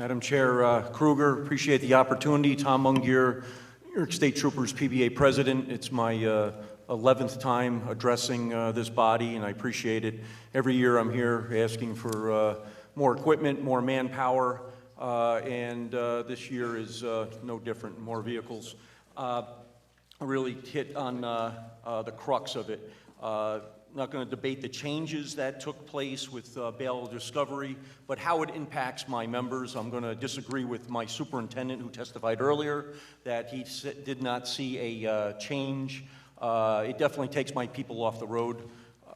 Madam Chair Kruger, appreciate the opportunity. Tom Mungier, New York State Troopers PBA President. It's my 11th time addressing this body, and I appreciate it. Every year I'm here asking for more equipment, more manpower, and this year is no different, more vehicles. Really hit on the crux of it. I'm not going to debate the changes that took place with bail discovery, but how it impacts my members. I'm going to disagree with my superintendent who testified earlier that he did not see a change. It definitely takes my people off the road.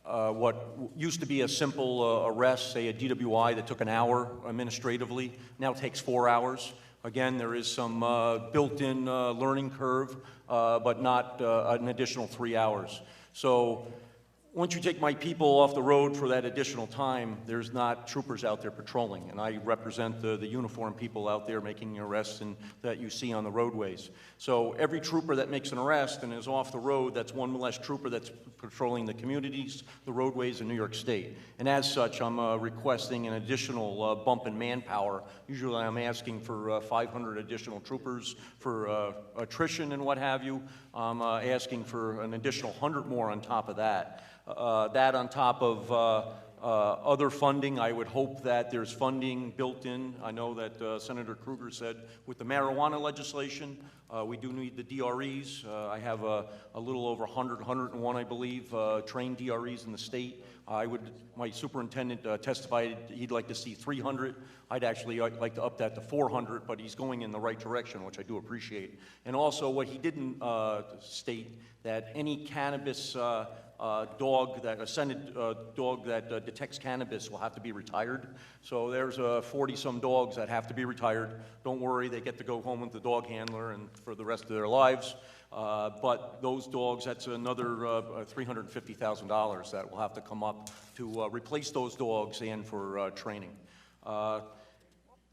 What used to be a simple arrest, say a DWI that took an hour administratively, now takes 4 hours. Again, there is some built-in learning curve, but not an additional 3 hours. So once you take my people off the road for that additional time, there's not troopers out there patrolling, and I represent the uniformed people out there making arrests and that you see on the roadways. So every trooper that makes an arrest and is off the road, that's one less trooper that's patrolling the communities, the roadways in New York State. And as such, I'm requesting an additional bump in manpower. Usually I'm asking for 500 additional troopers for attrition and what have you. I'm asking for an additional 100 more on top of that. That on top of other funding, I would hope that there's funding built in. I know that Senator Kruger said with the marijuana legislation, we do need the DREs. I have a little over 100, 101, I believe, trained DREs in the state. My superintendent testified he'd like to see 300. I'd actually like to up that to 400, but he's going in the right direction, which I do appreciate. And also what he didn't state, that any cannabis a scented dog that detects cannabis will have to be retired. So there's 40-some dogs that have to be retired. Don't worry, they get to go home with the dog handler and for the rest of their lives. But those dogs, that's another $350,000 that will have to come up to replace those dogs and for training.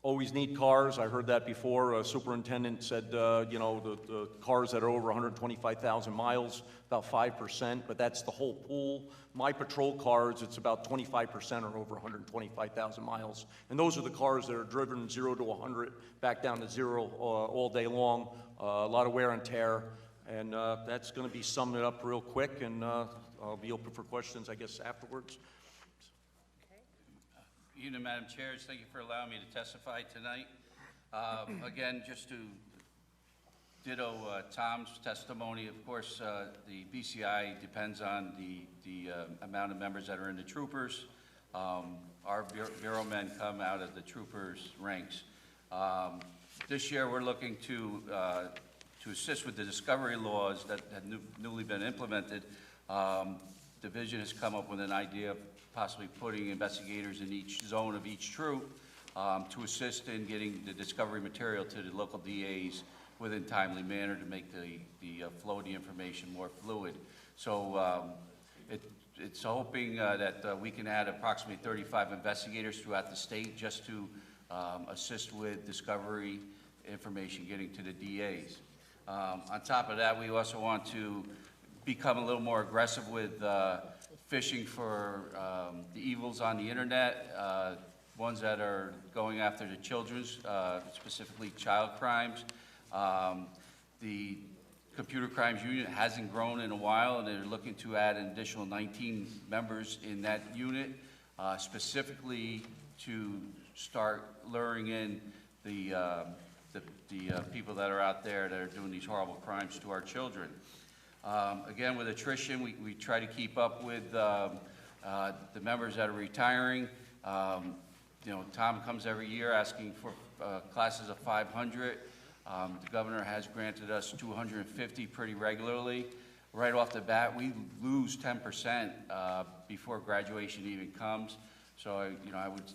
Always need cars. I heard that before. A superintendent said, you know, the cars that are over 125,000 miles, about 5%, but that's the whole pool. My patrol cars, it's about 25% are over 125,000 miles. And those are the cars that are driven 0 to 100, back down to 0 all day long. A lot of wear and tear. And that's going to be summing it up real quick, and I'll be open for questions, I guess, afterwards. Madam Chair, thank you for allowing me to testify tonight. Again, just to ditto Tom's testimony, of course, the BCI depends on the amount of members that are in the troopers. Our bureau men come out of the troopers' ranks. This year, we're looking to assist with the discovery laws that have newly been implemented. Division has come up with an idea of possibly putting investigators in each zone of each troop to assist in getting the discovery material to the local DAs within timely manner to make the flow of the information more fluid. So it's hoping that we can add approximately 35 investigators throughout the state just to assist with discovery information getting to the DAs. On top of that, we also want to become a little more aggressive with fishing for the evils on the internet, ones that are going after the children's, specifically child crimes. The computer crimes unit hasn't grown in a while, and they're looking to add an additional 19 members in that unit, specifically to start luring in the people that are out there that are doing these horrible crimes to our children. Again, with attrition, we try to keep up with the members that are retiring. You know, Tom comes every year asking for classes of 500. The governor has granted us 250 pretty regularly. Right off the bat, we lose 10% before graduation even comes. So, you know, I would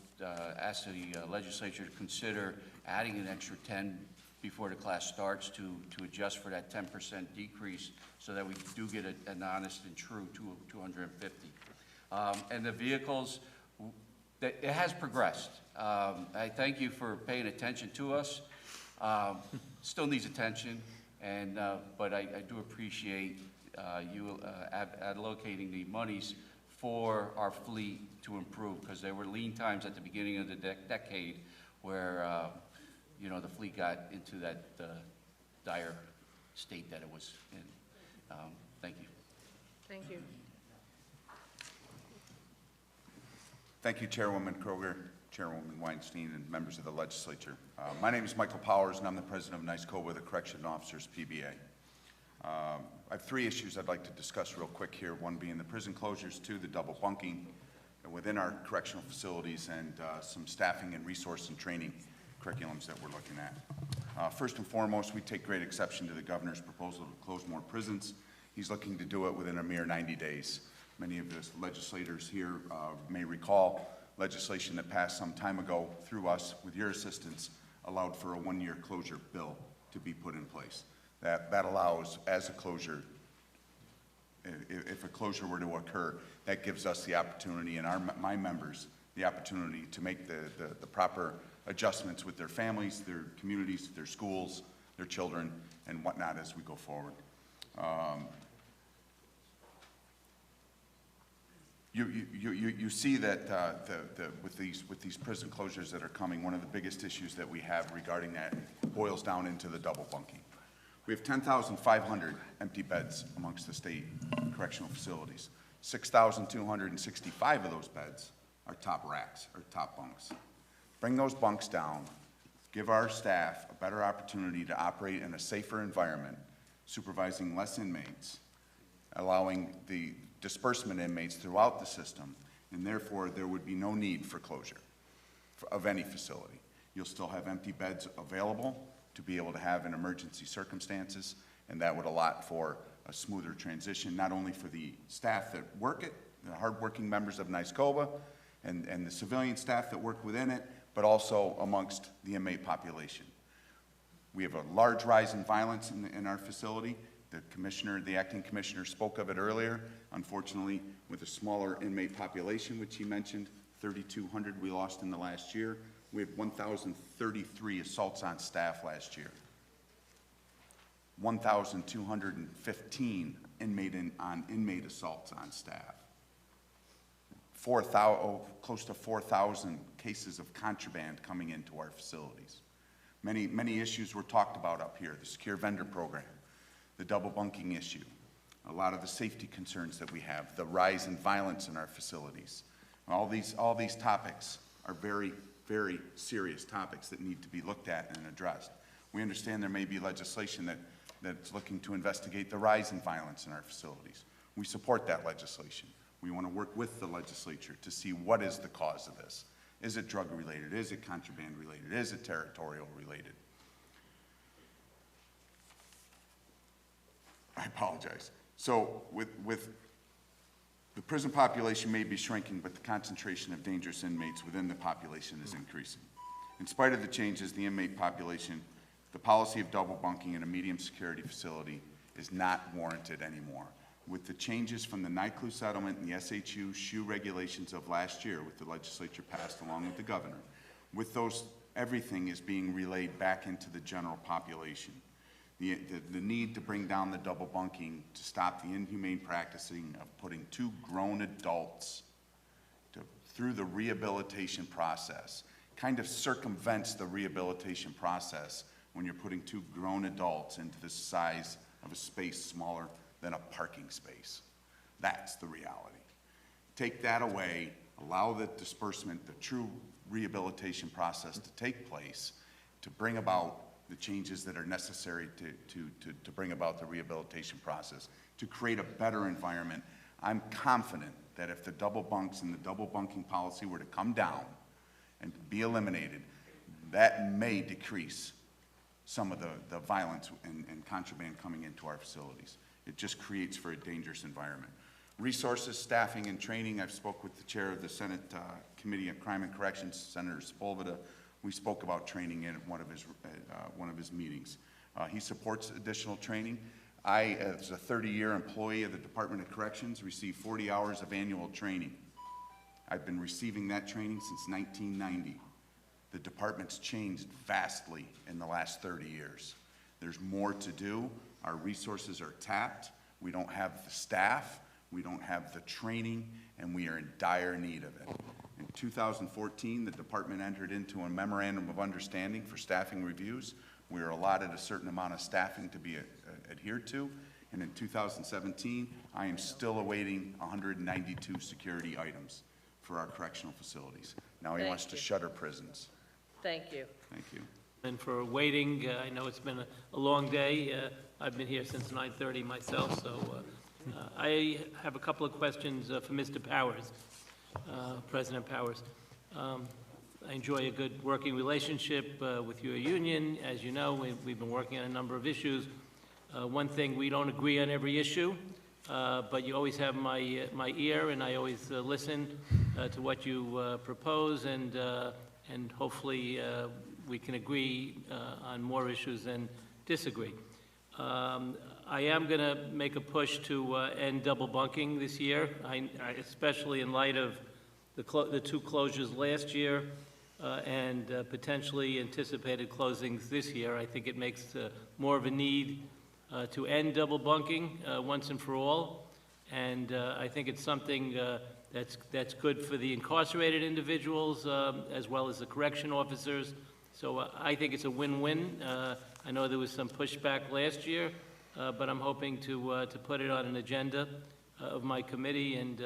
ask the legislature to consider adding an extra 10 before the class starts to adjust for that 10% decrease so that we do get an honest and true 250. And the vehicles, it has progressed. I thank you for paying attention to us. Still needs attention, and but I do appreciate you allocating the monies for our fleet to improve, because there were lean times at the beginning of the decade where the fleet got into that dire state that it was in. Thank you. Thank you. Thank you, Chairwoman Kroger, Chairwoman Weinstein, and members of the legislature. My name is Michael Powers, and I'm the president of NYSCOPBA, the Correctional Officers PBA. I have 3 issues I'd like to discuss real quick here, one being the prison closures, 2, the double bunking within our correctional facilities, and some staffing and resource and training curriculums that we're looking at. First and foremost, we take great exception to the governor's proposal to close more prisons. He's looking to do it within a mere 90 days. Many of the legislators here may recall legislation that passed some time ago through us, with your assistance, allowed for a 1-year closure bill to be put in place. That allows, as a closure, if a closure were to occur, that gives us the opportunity, and my members, the opportunity to make the proper adjustments with their families, their communities, their schools, their children, and whatnot as we go forward. You see that with these prison closures that are coming, one of the biggest issues that we have regarding that boils down into the double bunking. We have 10,500 empty beds amongst the state correctional facilities. 6,265 of those beds are top racks, or top bunks. Bring those bunks down, give our staff a better opportunity to operate in a safer environment, supervising less inmates, allowing the disbursement inmates throughout the system, and therefore there would be no need for closure of any facility. You'll still have empty beds available to be able to have in emergency circumstances, and that would allow for a smoother transition, not only for the staff that work it, the hardworking members of NYSCOPBA, and the civilian staff that work within it, but also amongst the inmate population. We have a large rise in violence in our facility. The acting commissioner spoke of it earlier. Unfortunately, with a smaller inmate population, which he mentioned, 3,200 we lost in the last year. We had 1,033 assaults on staff last year. 1,215 inmate assaults on staff. Close to 4,000 cases of contraband coming into our facilities. Many issues were talked about up here, the secure vendor program, the double bunking issue, a lot of the safety concerns that we have, the rise in violence in our facilities. All these topics are very, very serious topics that need to be looked at and addressed. We understand there may be legislation that's looking to investigate the rise in violence in our facilities. We support that legislation. We want to work with the legislature to see what is the cause of this. Is it drug related? Is it contraband related? Is it territorial related? I apologize. So with the prison population may be shrinking, but the concentration of dangerous inmates within the population is increasing. In spite of the changes, the inmate population, the policy of double bunking in a medium security facility is not warranted anymore. With the changes from the NYCLU settlement and the SHU regulations of last year, with the legislature passed along with the governor, with those, everything is being relayed back into the general population. The need to bring down the double bunking to stop the inhumane practicing of putting 2 grown adults through the rehabilitation process kind of circumvents the rehabilitation process when you're putting 2 grown adults into the size of a space smaller than a parking space. That's the reality. Take that away, allow the disbursement, the true rehabilitation process to take place to bring about the changes that are necessary to bring about the rehabilitation process, to create a better environment. I'm confident that if the double bunks and the double bunking policy were to come down and be eliminated, that may decrease some of the violence and contraband coming into our facilities. It just creates for a dangerous environment. Resources, staffing, and training. I've spoke with the chair of the Senate Committee on Crime and Corrections, Senator Sepulveda. We spoke about training in one of his meetings. He supports additional training. I, as a 30-year employee of the Department of Corrections, receive 40 hours of annual training. I've been receiving that training since 1990. The department's changed vastly in the last 30 years. There's more to do. Our resources are tapped. We don't have the staff. We don't have the training, and we are in dire need of it. And 2014, the department entered into a memorandum of understanding for staffing reviews. We were allotted a certain amount of staffing to be adhered to. And in 2017, I am still awaiting 192 security items for our correctional facilities. Now he Thank wants to you. shutter prisons. Thank you. Thank you. And for waiting. I know it's been a long day. I've been here since 9:30 myself, so I have a couple of questions for Mr. Powers, President Powers. I enjoy a good working relationship with your union. As you know, we've been working on a number of issues. One thing, we don't agree on every issue, but you always have my ear, and I always listen to what you propose, and hopefully we can agree on more issues than disagree. I am going to make a push to end double bunking this year, especially in light of the two closures last year and potentially anticipated closings this year. I think it makes more of a need to end double bunking once and for all, and I think it's something that's good for the incarcerated individuals as well as the correction officers. So I think it's a win-win. I know there was some pushback last year, but I'm hoping to put it on an agenda of my committee and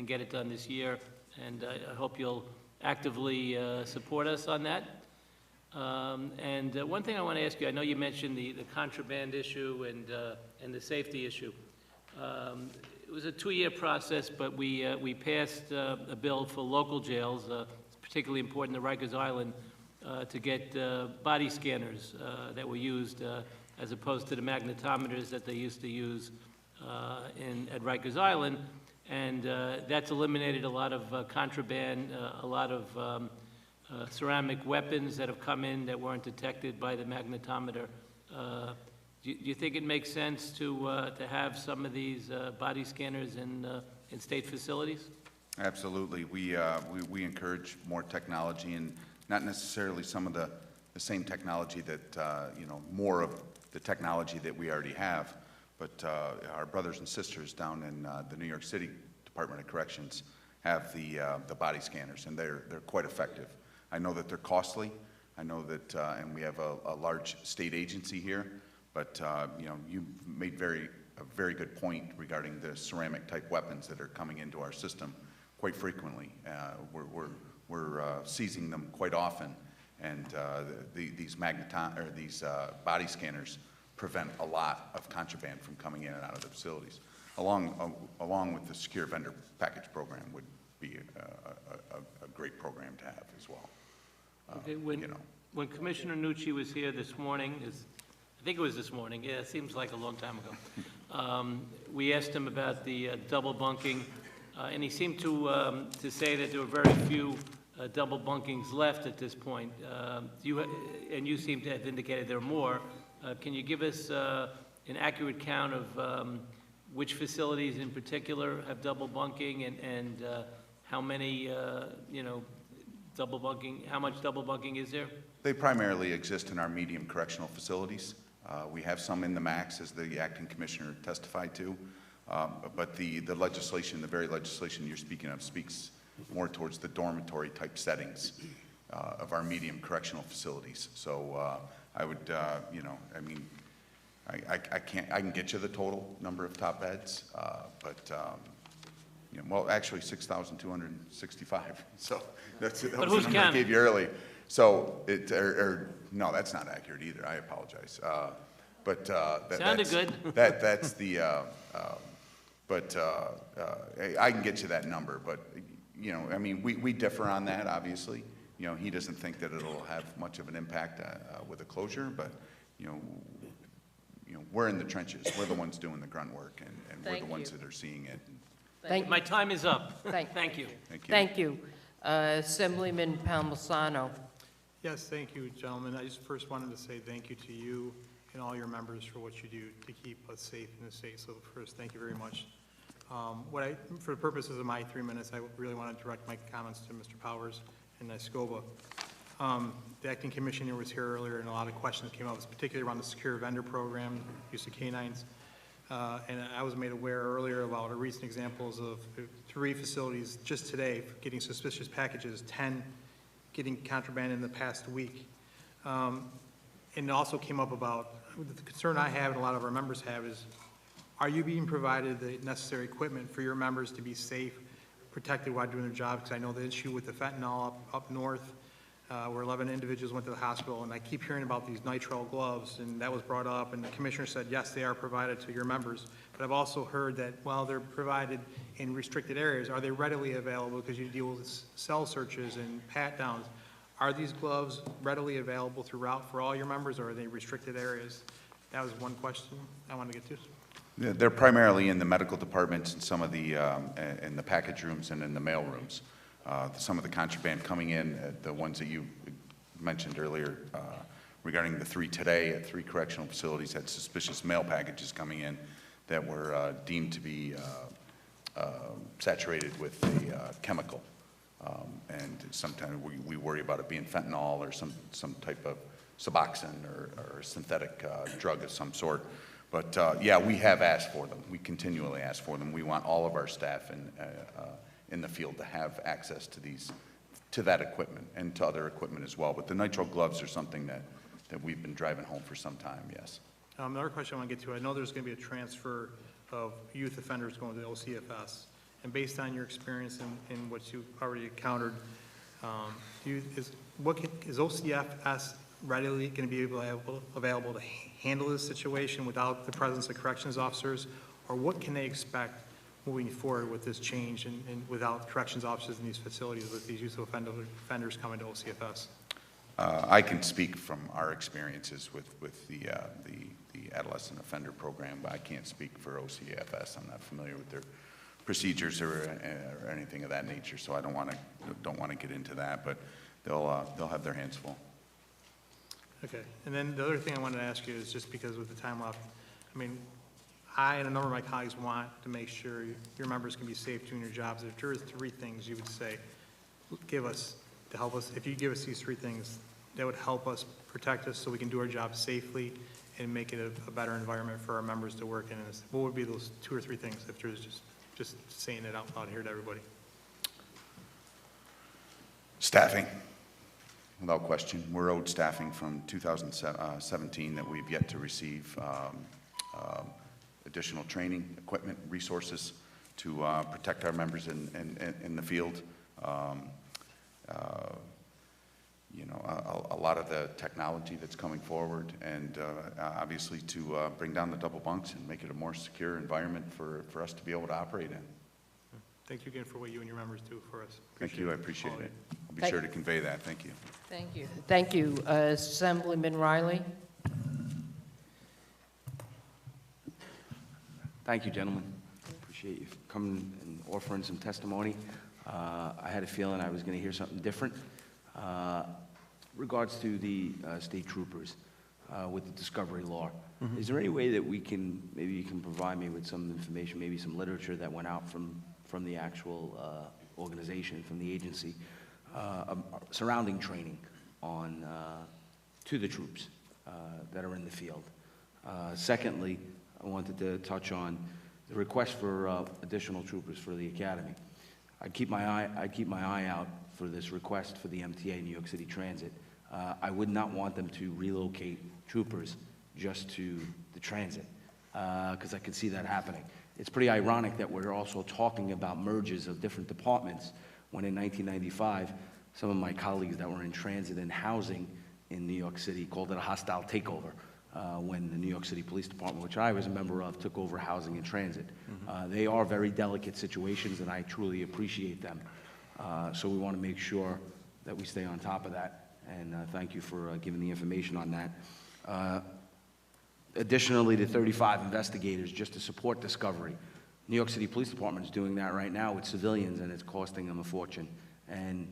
get it done this year. And I hope you'll actively support us on that. And one thing I want to ask you, I know you mentioned the contraband issue and the safety issue. It was a 2-year process, but we passed a bill for local jails. It's particularly important to Rikers Island to get body scanners that were used as opposed to the magnetometers that they used to use at Rikers Island. And that's eliminated a lot of contraband, a lot of ceramic weapons that have come in that weren't detected by the magnetometer. Do you think it makes sense to have some of these body scanners in state facilities? Absolutely. We encourage more technology, and not necessarily some of the same technology that, more of the technology that we already have, but our brothers and sisters down in the New York City Department of Corrections have the body scanners, and they're quite effective. I know that they're costly. I know that, and we have a large state agency here, but you made a very good point regarding the ceramic type weapons that are coming into our system quite frequently. We're seizing them quite often, and these body scanners prevent a lot of contraband from coming in and out of the facilities. Along with the secure vendor package program would be a great program to have as well. Okay, when Commissioner Nucci was here this morning, I think it was this morning, yeah, it seems like a long time ago, we asked him about the double bunking, and he seemed to say that there were very few double bunkings left at this point. And you seem to have indicated there are more. Can you give us an accurate count of which facilities in particular have double bunking and how many, double bunking, how much double bunking is there? They primarily exist in our medium correctional facilities. We have some in the max, as the acting commissioner testified to, but the legislation, the very legislation you're speaking of, speaks more towards the dormitory type settings of our medium correctional facilities. So I would, I can get you the total number of top beds, but well, actually 6,265. So that was the number I gave you early. So no, that's not accurate either. I apologize. But sounded good. That's the. But I can get you that number. But we differ on that. Obviously, he doesn't think that it'll have much of an impact with a closure. But we're in the trenches. We're the ones doing the grunt work, and we're the ones that are seeing it. Thank you. My time is up. Thank you. Thank you. Thank you. Assemblyman Palmisano. Yes, thank you, gentlemen. I just first wanted to say thank you to you and all your members for what you do to keep us safe in the state. So first, thank you very much. For the purposes of my 3 minutes, I really want to direct my comments to Mr. Powers and NYSCOPBA. The acting commissioner was here earlier, and a lot of questions came up, particularly around the secure vendor program, use of canines. And I was made aware earlier about recent examples of 3 facilities just today for getting suspicious packages, 10 getting contraband in the past week. And it also came up about, the concern I have and a lot of our members have is, are you being provided the necessary equipment for your members to be safe, protected while doing their job? Because I know the issue with the fentanyl up north, where 11 individuals went to the hospital, and I keep hearing about these nitrile gloves, and that was brought up, and the commissioner said, yes, they are provided to your members. But I've also heard that while they're provided in restricted areas, are they readily available because you deal with cell searches and pat-downs? Are these gloves readily available throughout for all your members, or are they restricted areas? That was one question I wanted to get to. They're primarily in the medical departments and some of the, in the package rooms and in the mail rooms. Some of the contraband coming in, the ones that you mentioned earlier regarding the 3 today at 3 correctional facilities had suspicious mail packages coming in that were deemed to be saturated with a chemical. And sometimes we worry about it being fentanyl or some type of Suboxone or synthetic drug of some sort. But yeah, we have asked for them. We continually ask for them. We want all of our staff in the field to have access to that equipment and to other equipment as well. But the nitrile gloves are something that we've been driving home for some time, yes. Another question I want to get to, I know there's going to be a transfer of youth offenders going to OCFS. And based on your experience and what you've already encountered, is OCFS readily going to be available to handle this situation without the presence of corrections officers? Or what can they expect moving forward with this change and without corrections officers in these facilities with these youth offenders coming to OCFS? I can speak from our experiences with the adolescent offender program, but I can't speak for OCFS. I'm not familiar with their procedures or anything of that nature, so I don't want to get into that. But they'll have their hands full. Okay, and then the other thing I wanted to ask you is just because with the time left, I mean, I and a number of my colleagues want to make sure your members can be safe doing your jobs. If there are 3 things you would say, give us to help us, if you give us these 3 things, that would help us protect us so we can do our job safely and make it a better environment for our members to work in. What would be those 2 or 3 things if there's just saying it out loud here to everybody? Staffing, without question. We're owed staffing from 2017 that we've yet to receive. Additional training, equipment, resources to protect our members in the field. You know, a lot of the technology that's coming forward, and obviously to bring down the double bunks and make it a more secure environment for us to be able to operate in. Thank you again for what you and your members do for us. Thank you, I appreciate it. I'll be Thank sure to convey that, thank you. Thank you. Thank you. Assemblyman Riley? Thank you, gentlemen. Appreciate you coming and offering some testimony. I had a feeling I was going to hear something different. Regards to the state troopers with the discovery law, is there any way that we can, maybe you can provide me with some information, maybe some literature that went out from the actual organization, from the agency, surrounding training on to the troops that are in the field? Secondly, I wanted to touch on the request for additional troopers for the academy. I'd keep my eye out for this request for the MTA, New York City Transit. I would not want them to relocate troopers just to the transit, because I could see that happening. It's pretty ironic that we're also talking about mergers of different departments when in 1995, some of my colleagues that were in transit and housing in New York City called it a hostile takeover. When the New York City Police Department, which I was a member of, took over housing and transit. They are very delicate situations, and I truly appreciate them. So we want to make sure that we stay on top of that, and thank you for giving the information on that. Additionally, the 35 investigators just to support discovery. New York City Police Department is doing that right now with civilians, and it's costing them a fortune. And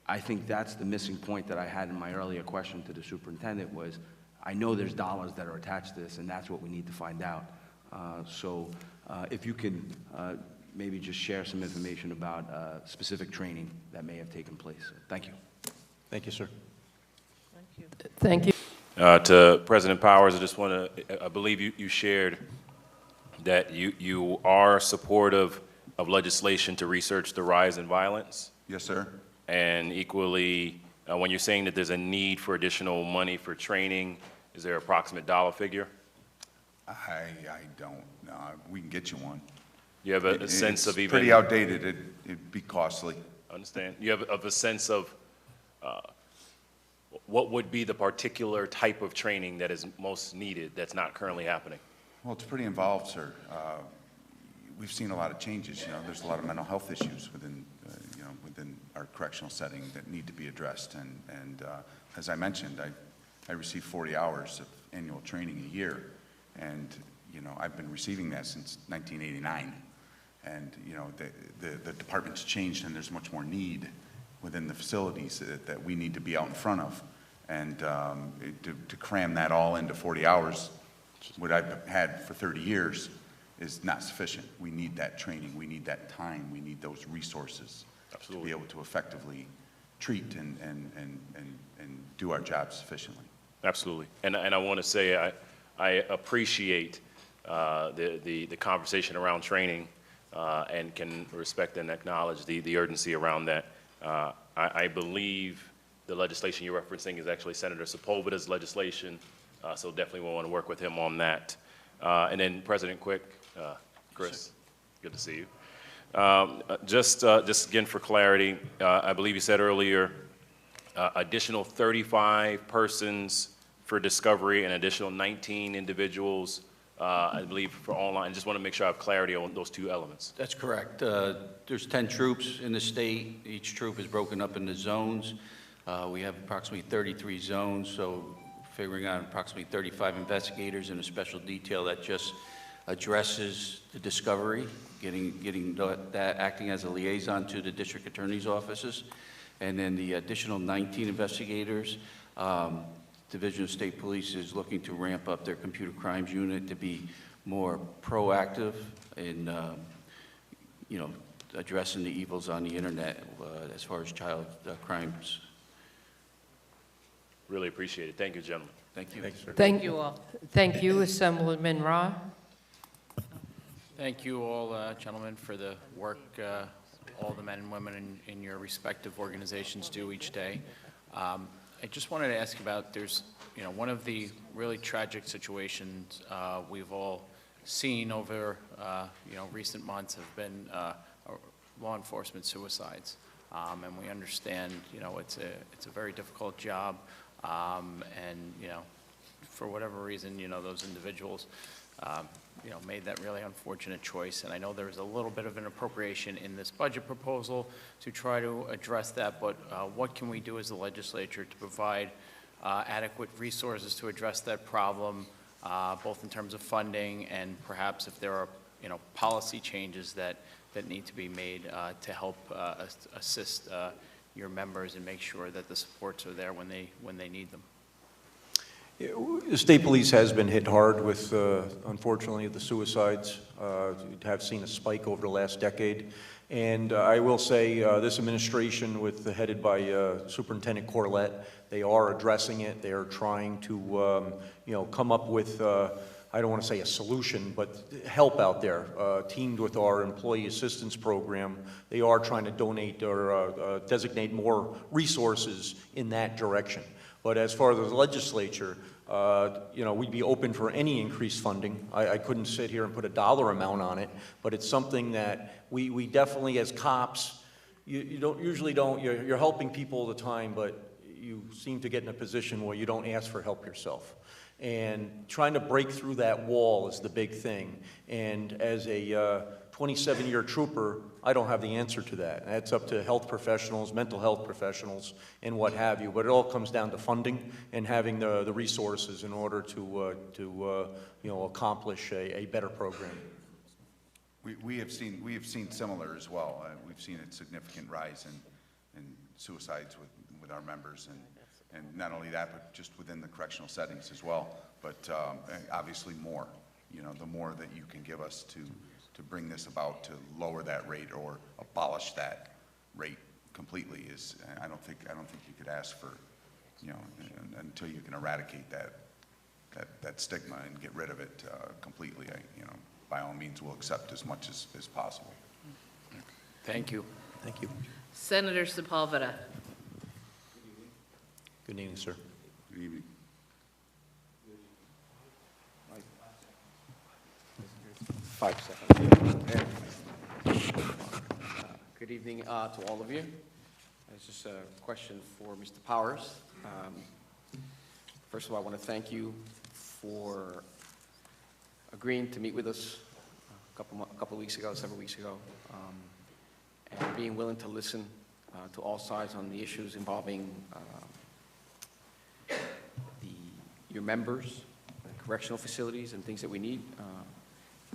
I think that's the missing point that I had in my earlier question to the superintendent was, I know there's dollars that are attached to this, and that's what we need to find out. So if you can maybe just share some information about specific training that may have taken place. Thank you. Thank you, sir. Thank you. To President Powers, I just want to, I believe you shared that you are supportive of legislation to research the rise in violence? Yes, sir. And equally, when you're saying that there's a need for additional money for training, is there an approximate dollar figure? I don't know. We can get you one. You have a sense of It's even... pretty outdated. It'd be costly. Understand. You have a sense of what would be the particular type of training that is most needed that's not currently happening? Well, it's pretty involved, sir. We've seen a lot of changes. You know, there's a lot of mental health issues within, within our correctional setting that need to be addressed. And as I mentioned, I receive 40 hours of annual training a year. And, I've been receiving that since 1989. And, the department's changed and there's much more need within the facilities that we need to be out in front of. And to cram that all into 40 hours, what I've had for 30 years, is not sufficient. We need that training, we need that time, we need those resources to be able to effectively treat and do our jobs sufficiently. Absolutely. And I want to say I appreciate the conversation around training and can respect and acknowledge the urgency around that. I believe the legislation you're referencing is actually Senator Sepulveda's legislation, so definitely we'll want to work with him on that. And then President Quick, Chris, good to see you. Just again for clarity, I believe you said earlier, additional 35 persons for discovery and additional 19 individuals, I believe, for online. I just want to make sure I have clarity on those two elements. That's correct. There's 10 troops in the state. Each troop is broken up into zones. We have approximately 33 zones, so figuring out approximately 35 investigators in a special detail that just addresses the discovery, getting that acting as a liaison to the district attorney's offices, and then the additional 19 investigators. Division of State Police is looking to ramp up their computer crimes unit to be more proactive in, addressing the evils on the internet as far as child crimes. Really appreciate it. Thank you, gentlemen. Thank you. Thanks, sir. Thank you all. Thank you, Assemblyman Ra. Thank you all, gentlemen, for the work all the men and women in your respective organizations do each day. I just wanted to ask about, there's, one of the really tragic situations we've all seen over, recent months have been law enforcement suicides. And we understand, it's a very difficult job. And, for whatever reason, those individuals, made that really unfortunate choice. And I know there was a little bit of an appropriation in this budget proposal to try to address that, but what can we do as a legislature to provide adequate resources to address that problem, both in terms of funding and perhaps if there are, policy changes that need to be made to help assist your members and make sure that the supports are there when they need them? The state police has been hit hard with, unfortunately, the suicides. We have seen a spike over the last decade. And I will say this administration, headed by Superintendent Corlett, they are addressing it. They are trying to, come up with, I don't want to say a solution, but help out there. Teamed with our employee assistance program, they are trying to donate or designate more resources in that direction. But as far as the legislature, we'd be open for any increased funding. I couldn't sit here and put a dollar amount on it, but it's something that we definitely, as cops, you don't, you're helping people all the time, but you seem to get in a position where you don't ask for help yourself. And trying to break through that wall is the big thing. And as a 27-year trooper, I don't have the answer to that. That's up to health professionals, mental health professionals, and what have you. But it all comes down to funding and having the resources in order to accomplish a better program. We have seen similar as well. We've seen a significant rise in suicides with our members, and not only that, but just within the correctional settings as well. But obviously more. The more that you can give us to bring this about, to lower that rate or abolish that rate completely is, I don't think you could ask for, until you can eradicate that stigma and get rid of it completely. By all means, we'll accept as much as possible. Thank you. Thank you. Senator Sepulveda. Good evening, sir. Good evening. Good evening to all of you. This is a question for Mr. Powers. First of all, I want to thank you for agreeing to meet with us a couple of weeks ago, several weeks ago, and being willing to listen to all sides on the issues involving your members, correctional facilities, and things that we need.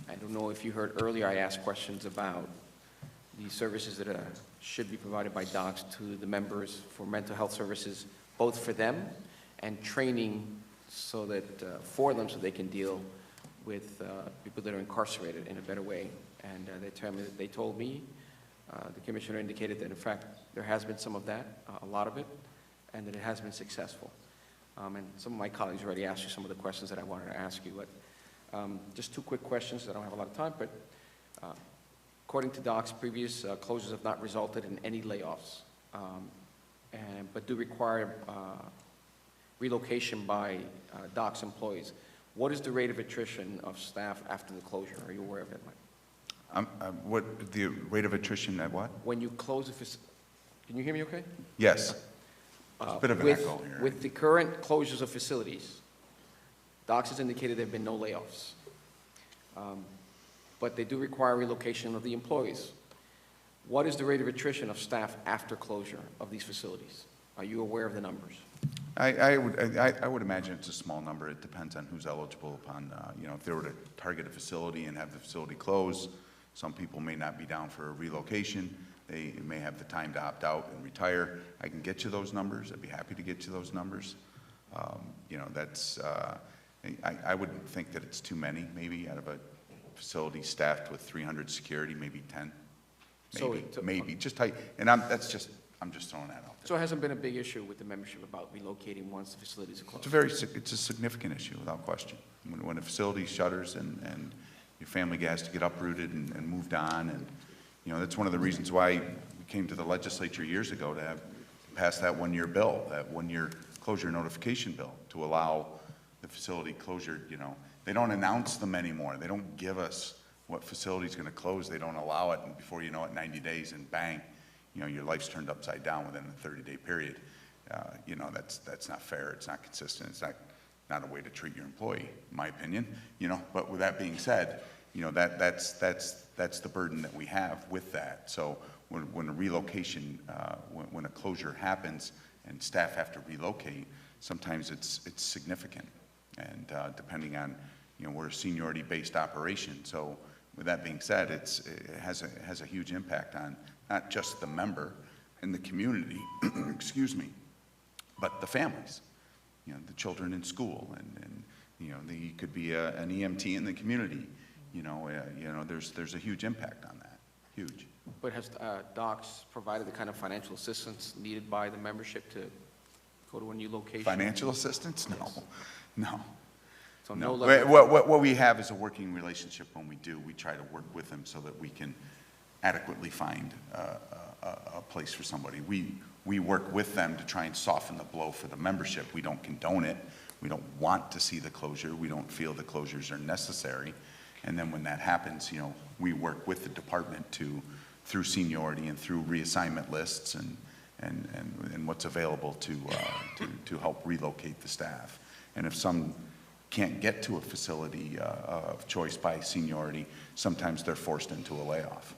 I don't know if you heard earlier, I asked questions about the services that should be provided by docs to the members for mental health services, both for them and training so that, for them, so they can deal with people that are incarcerated in a better way. And they told me, the commissioner indicated that in fact there has been some of that, a lot of it, and that it has been successful. And some of my colleagues already asked you some of the questions that I wanted to ask you, but just two quick questions. I don't have a lot of time, but according to docs, previous closures have not resulted in any layoffs, but do require relocation by docs employees. What is the rate of attrition of staff after the closure? Are you aware of it, Mike? What, the rate of attrition at what? When you close a can you hear me okay? Yes. There's a bit of an echo here. With the current closures of facilities, docs has indicated there have been no layoffs, but they do require relocation of the employees. What is the rate of attrition of staff after closure of these facilities? Are you aware of the numbers? I would imagine it's a small number. It depends on who's eligible upon, you know, if they were to target a facility and have the facility close, some people may not be down for a relocation. They may have the time to opt out and retire. I can get you those numbers. I'd be happy to get you those numbers. You know, that's, I would think that it's too many, maybe out of a facility staffed with 300 security, maybe 10. Maybe, maybe, just tight. And I'm just throwing that out there. So it hasn't been a big issue with the membership about relocating once the facilities are closed? It's a significant issue, without question. When a facility shutters and your family has to get uprooted and moved on, and, you know, that's one of the reasons why we came to the legislature years ago to pass that one-year bill, that one-year closure notification bill, to allow the facility closure. You know, they don't announce them anymore. They don't give us what facility is going to close. They don't allow it, and before you know it, 90 days, and bang, you know, your life's turned upside down within the 30-day period. You know, that's not fair. It's not consistent. It's not a way to treat your employee, in my opinion. You know, but with that being said, you know, that's the burden that we have with that. So when a relocation, when a closure happens and staff have to relocate, sometimes it's significant, and depending on, you know, we're a seniority-based operation. So with that being said, it has a huge impact on not just the member and the community, excuse me, but the families. You know, the children in school, and you know, he could be an EMT in the community. You know, there's a huge impact on that, huge. But has docs provided the kind of financial assistance needed by the membership to go to a new location? Financial assistance? No, Yes. no. So No. no level. What we have is a working relationship. When we do, we try to work with them so that we can adequately find a place for somebody. We work with them to try and soften the blow for the membership. We don't condone it. We don't want to see the closure. We don't feel the closures are necessary. And then when that happens, you know, we work with the department through seniority and through reassignment lists and what's available to help relocate the staff. And if some can't get to a facility of choice by seniority, sometimes they're forced into a layoff.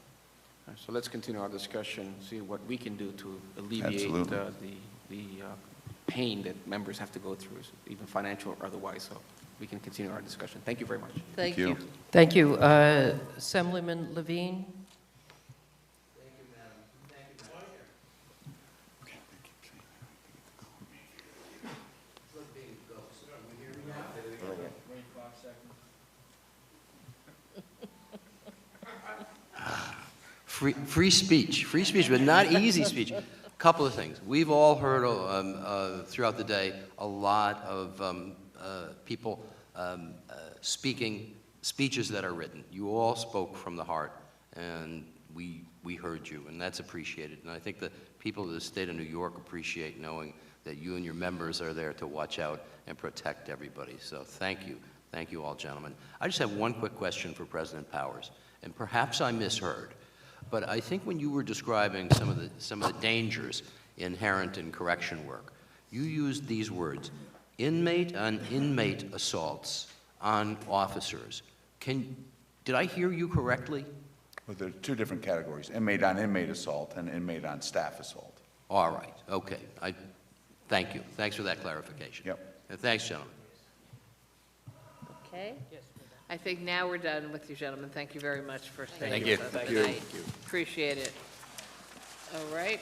So let's continue our discussion, see what we can do to alleviate Absolutely. the pain that members have to go through, even financial or otherwise. So we can continue our discussion. Thank you very much. Thank you. you. Thank you. Assemblyman Levine? Free speech, but not easy speech. Couple of things. We've all heard throughout the day a lot of people speaking speeches that are written. You all spoke from the heart, and we heard you, and that's appreciated. And I think the people of the state of New York appreciate knowing that you and your members are there to watch out and protect everybody. So thank you. Thank you all, gentlemen. I just have one quick question for President Powers, and perhaps I misheard, but I think when you were describing some of the dangers inherent in correction work, you used these words: inmate on inmate assaults on officers. Did I hear you correctly? Well, there are two different categories, inmate on inmate assault and inmate on staff assault. All right, okay. Thank you. Thanks for that clarification. Yep. And thanks, gentlemen. Okay? I think now we're done with you, gentlemen. Thank you very much for staying Thank with you. us Thank tonight. Appreciate it. All right.